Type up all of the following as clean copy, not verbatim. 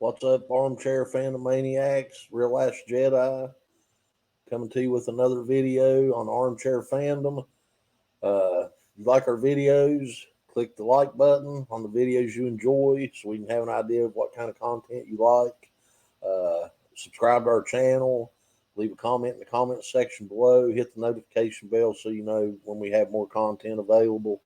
What's up, armchair fandomaniacs? Real Last Jedi coming to you with another video on armchair fandom. If you like our videos, click the like button on the videos you enjoy so we can have an idea of what kind of content you like. Subscribe to our channel. Leave a comment in the comment section below. Hit the notification bell so you know when we have more content available.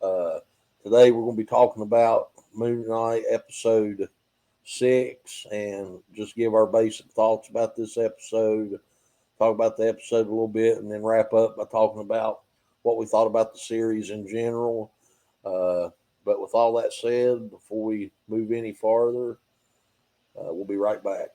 Today we're going to be talking about Moon Knight episode 6 and just give our basic thoughts about this episode. Talk about the episode a little bit and then wrap up by talking about what we thought about the series in general. But with all that said, before we move any farther, we'll be right back.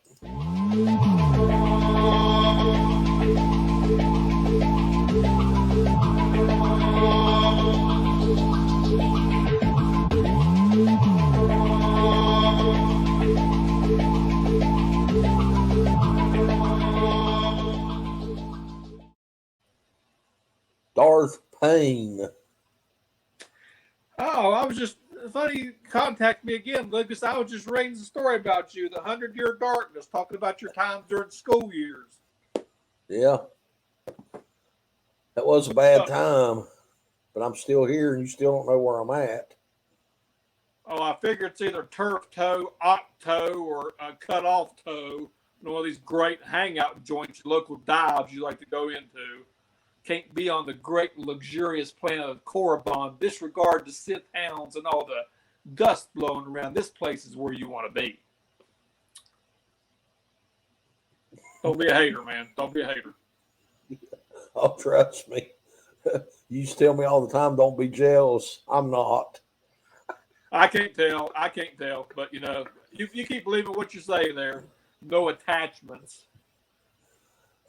Darth Pane. Oh, I was just funny you contact me again, Lucas. I was just reading the story about you, the 100-Year Darkness, talking about your times during school years. Yeah. That was a bad time, but I'm still here and you still don't know where I'm at. Oh, I figure it's either turf toe, octo, or a cut-off toe. One of these great hangout joints, local dives you like to go into. Can't be on the great luxurious planet of Korriban. Disregard the Sith hounds and all the dust blowing around. This place is where you want to be. Don't be a hater, man. Don't be a hater. Oh, trust me. You used to tell me all the time, don't be jealous. I'm not. I can't tell. But, you keep believing what you say there. No attachments.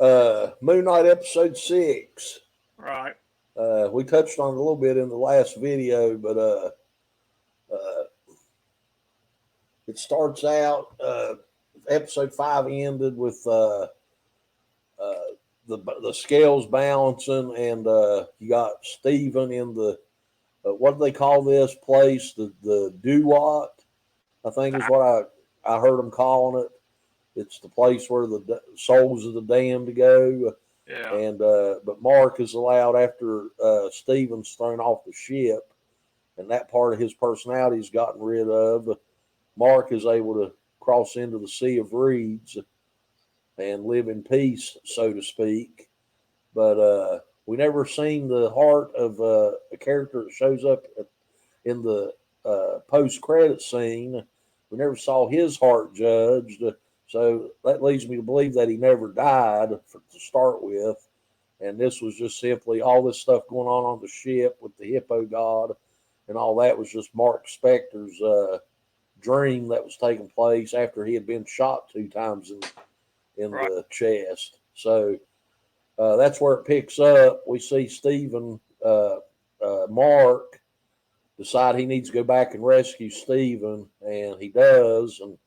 Moon Knight episode 6. Right. We touched on it a little bit in the last video, but it starts out, episode 5 ended with the scales balancing, and you got Steven in the what do they call this place? The do-what, I think is what I heard them calling it. It's the place where the souls of the damned go. Yeah. And but Mark is allowed after Steven's thrown off the ship, and that part of his personality has gotten rid of. Mark is able to cross into the Sea of Reeds and live in peace, so to speak. But we never seen the heart of a character that shows up in the post-credit scene. We never saw his heart judged. So that leads me to believe that he never died to start with. And this was just simply all this stuff going on the ship with the Hippo God and all that was just Mark Spector's dream that was taking place after he had been shot 2 times in right. the chest. So that's where it picks up. We see Stephen, Mark, decide he needs to go back and rescue Stephen, and he does, and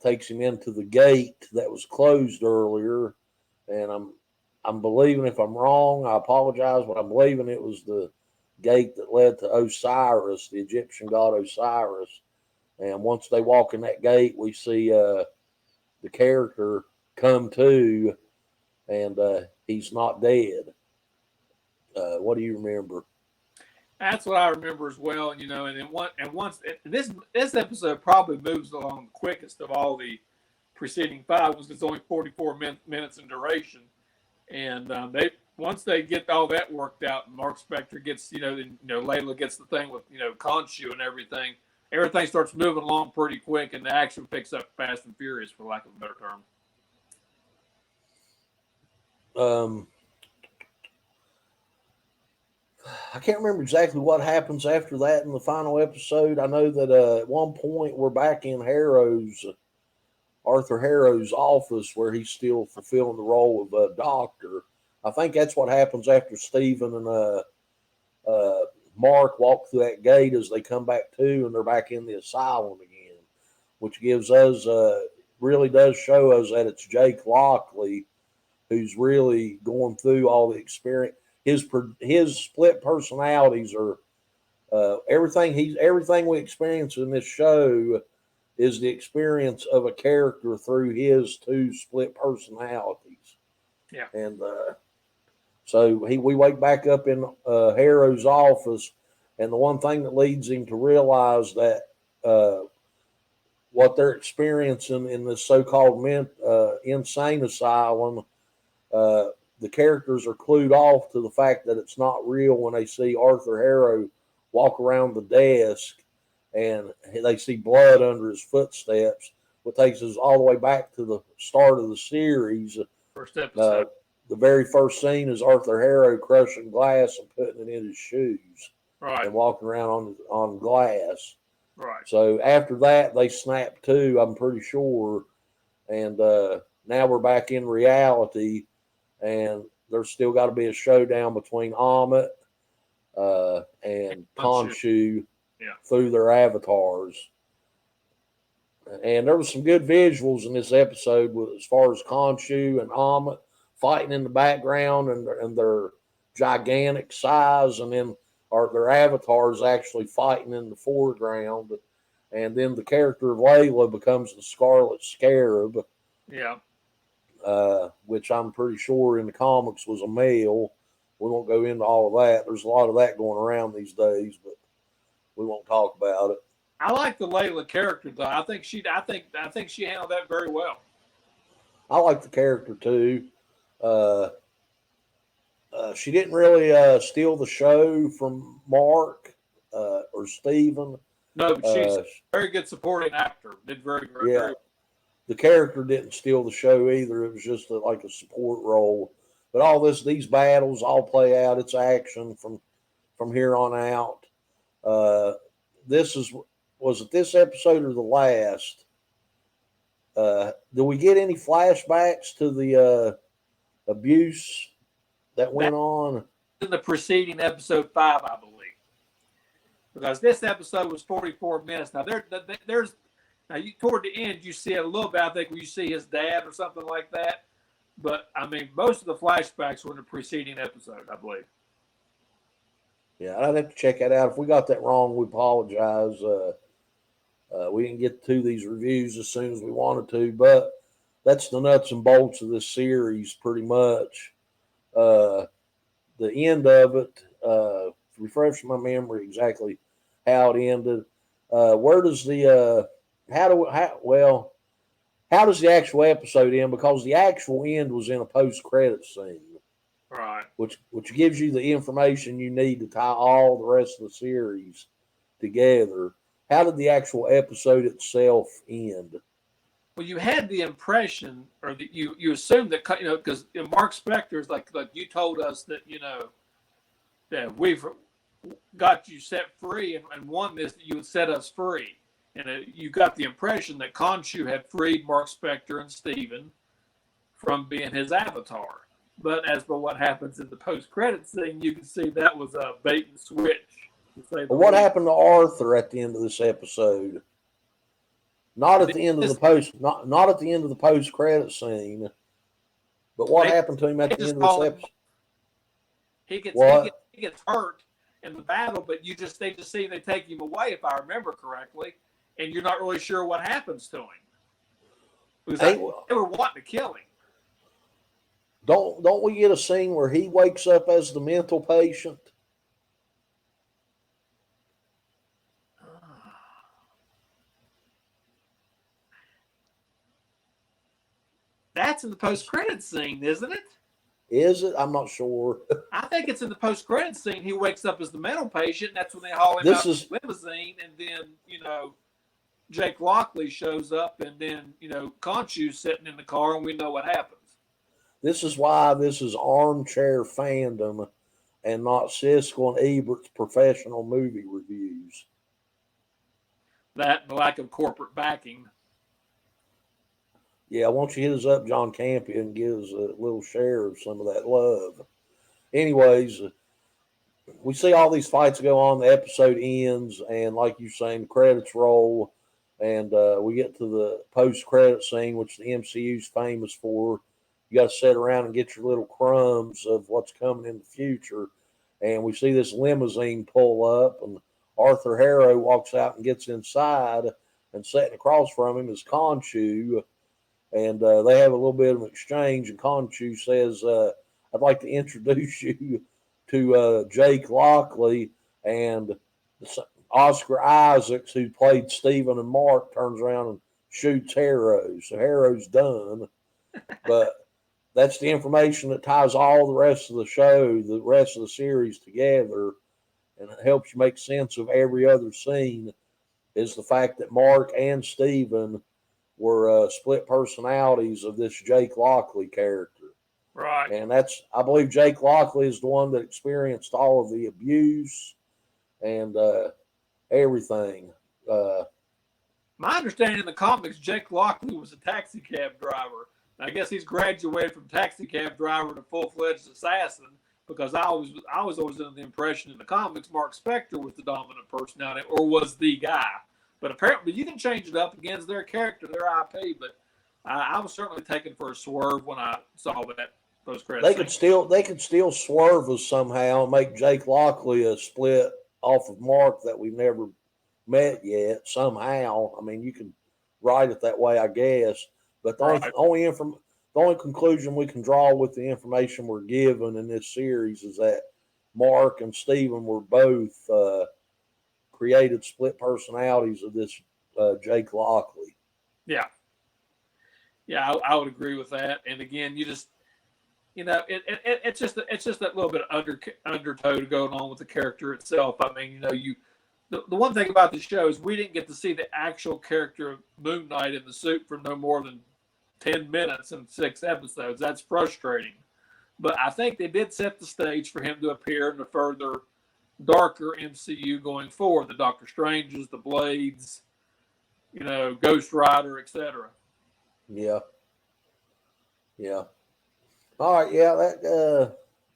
takes him into the gate that was closed earlier. And I'm believing, if I'm wrong, I apologize, but I'm believing it was the gate that led to Osiris, the Egyptian god Osiris. And once they walk in that gate, we see the character come to, and he's not dead. What do you remember? That's what I remember as well, and once this episode probably moves along the quickest of all the preceding 5, because it's only 44 minutes in duration, and once they get all that worked out, and Mark Spector gets Layla gets the thing with Khonshu and everything starts moving along pretty quick, and the action picks up fast and furious, for lack of a better term. I can't remember exactly what happens after that in the final episode. I know that at one point we're back in Arthur Harrow's office where he's still fulfilling the role of a doctor. I think that's what happens after Stephen and Mark walk through that gate as they come back to, and they're back in the asylum again, which gives us, really does show us that it's Jake Lockley who's really going through all the experience. His split personalities are everything we experience in this show is the experience of a character through his two split personalities. Yeah. And so we wake back up in Harrow's office, and the one thing that leads him to realize that what they're experiencing in this so-called insane asylum, the characters are clued off to the fact that it's not real when they see Arthur Harrow walk around the desk and they see blood under his footsteps, which takes us all the way back to the start of the series. First episode. The very first scene is Arthur Harrow crushing glass and putting it in his shoes, right, and walking around on glass. Right. So after that, they snap to, I'm pretty sure, and now we're back in reality, and there's still got to be a showdown between Amit and Khonshu through their avatars. And there was some good visuals in this episode as far as Khonshu and Amit fighting in the background and their gigantic size, and then their avatars actually fighting in the foreground. And then the character of Layla becomes the Scarlet Scarab. Yeah. Which I'm pretty sure in the comics was a male. We won't go into all of that. There's a lot of that going around these days, but we won't talk about it. I like the Layla character though. I think she handled that very well. I like the character too. She didn't really steal the show from Mark or Steven. No, but she's a very good supporting actor. Did very very. The character didn't steal the show either. It was just like a support role. But all these battles all play out. It's action from here on out. Was it this episode or the last? Do we get any flashbacks to the abuse that went on? In the preceding episode 5, I believe. Because this episode was 44 minutes. Now, there's toward the end, you see it a little bit, I think, where you see his dad or something like that. But, I mean, most of the flashbacks were in the preceding episode, I believe. Yeah, I'd have to check that out. If we got that wrong, we apologize. We didn't get to these reviews as soon as we wanted to, but that's the nuts and bolts of this series, pretty much. The end of it, refresh my memory exactly how it ended. Where does the how does the actual episode end? Because the actual end was in a post-credit scene, right? Which gives you the information you need to tie all the rest of the series together. How did the actual episode itself end? Well, you had the impression, or that you assumed that, because Mark Spector is like you told us that that we've got you set free and won this, that you would set us free. And you got the impression that Khonshu had freed Mark Spector and Steven from being his avatar. But as for what happens in the post-credits scene, you can see that was a bait and switch. But what happened to Arthur at the end of this episode? Not at the end of the post, not at the end of the post-credit scene. But what happened to him at the end of this episode? He gets hurt in the battle, but they just see they take him away, if I remember correctly, and you're not really sure what happens to him. Because they were wanting to kill him. Don't we get a scene where he wakes up as the mental patient? That's in the post-credits scene, isn't it? Is it? I'm not sure. I think it's in the post-credits scene. He wakes up as the mental patient, and that's when they haul him out of the limousine, and then, Jake Lockley shows up, and then, Khonshu's sitting in the car, and we know what happens. This is why this is armchair fandom and not Siskel and Ebert's professional movie reviews. That and the lack of corporate backing. Yeah, why don't you hit us up, John Campion, and give us a little share of some of that love. Anyways, we see all these fights go on, the episode ends, and like you're saying, the credits roll, and we get to the post-credit scene, which the MCU's famous for. You got to sit around and get your little crumbs of what's coming in the future. And we see this limousine pull up, and Arthur Harrow walks out and gets inside, and sitting across from him is Khonshu, and they have a little bit of an exchange. And Khonshu says, "I'd like to introduce you to Jake Lockley." And Oscar Isaacs, who played Stephen and Mark, turns around and shoots Harrow. So Harrow's done, but that's the information that ties all the rest of the show, the rest of the series together, and it helps you make sense of every other scene. Is the fact that Mark and Stephen were split personalities of this Jake Lockley character. Right. And I believe Jake Lockley is the one that experienced all of the abuse and everything. My understanding in the comics, Jake Lockley was a taxi cab driver. I guess he's graduated from taxi cab driver to full-fledged assassin, because I was always under the impression in the comics Mark Spector was the dominant personality, or was the guy. But apparently you can change it up against their character, their IP. But I was certainly taken for a swerve when I saw that those credits. They could still swerve us somehow and make Jake Lockley a split off of Mark that we've never met yet somehow. I mean, you can write it that way, I guess. But the only conclusion we can draw with the information we're given in this series is that Mark and Stephen were both created split personalities of this Jake Lockley. Yeah. Yeah, I would agree with that. And again, you just, it's just that little bit of undertow going on with the character itself. I mean, the one thing about the show is we didn't get to see the actual character of Moon Knight in the suit for no more than 10 minutes in 6 episodes. That's frustrating. But I think they did set the stage for him to appear in the further darker MCU going forward. The Doctor Stranges, the Blades, Ghost Rider, etc. Yeah. All right. Yeah,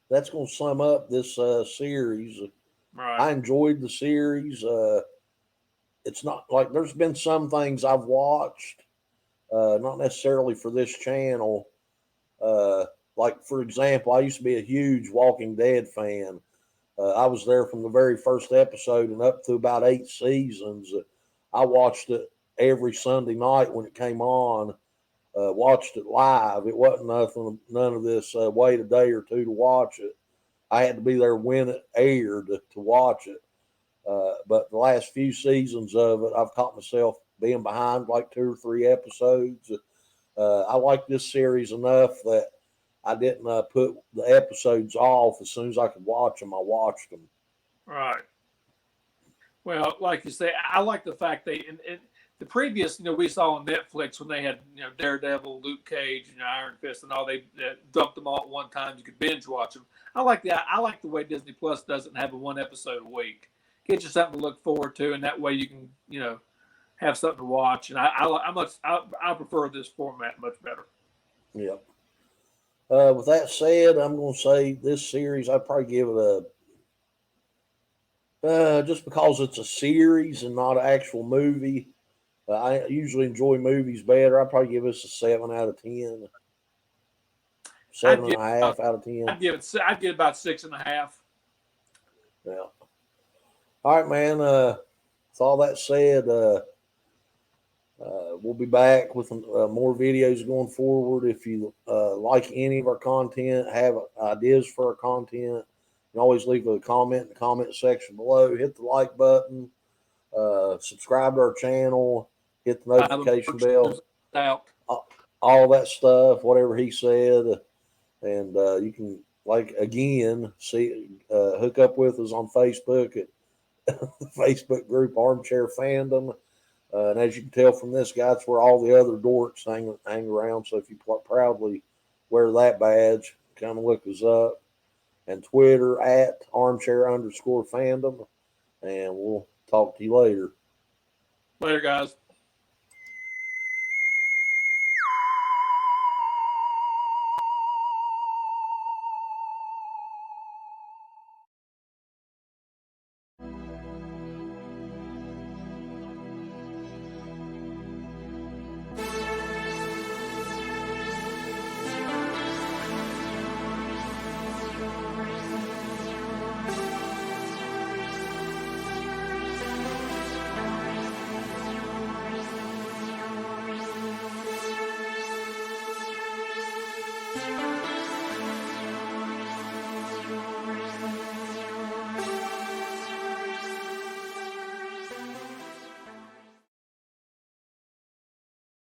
that's going to sum up this series. Right. I enjoyed the series. It's not like there's been some things I've watched, not necessarily for this channel. Like, for example, I used to be a huge Walking Dead fan. I was there from the very first episode and up to about 8 seasons. I watched it every Sunday night when it came on. Watched it live. It wasn't none of this wait a day or two to watch it. I had to be there when it aired to watch it. But the last few seasons of it, I've caught myself being behind like 2 or 3 episodes. I like this series enough that I didn't put the episodes off. As soon as I could watch them, I watched them. Right. Well, like you say, I like the fact the previous, we saw on Netflix when they had, Daredevil, Luke Cage, Iron Fist, and all, they dumped them all at one time. You could binge watch them. I like the way Disney Plus doesn't have a 1 episode a week. Get you something to look forward to, and that way you can, have something to watch. And I prefer this format much better. Yep. With that said, I'm going to say this series, I'd probably give it just because it's a series and not an actual movie. I usually enjoy movies better. I'd probably give this a 7 out of 10. 7.5 out of 10. I'd give about 6.5. Yeah. All right, man. With all that said, we'll be back with more videos going forward. If you like any of our content, have ideas for our content, you can always leave a comment in the comment section below. Hit the like button. Subscribe to our channel. Hit the notification bell. All that stuff, whatever he said. And you can, hook up with us on Facebook at the Facebook group Armchair Fandom. And as you can tell from this guy, it's where all the other dorks hang around. So if you proudly wear that badge, come look us up. And Twitter at @armchair_fandom. And we'll talk to you later. Later, guys.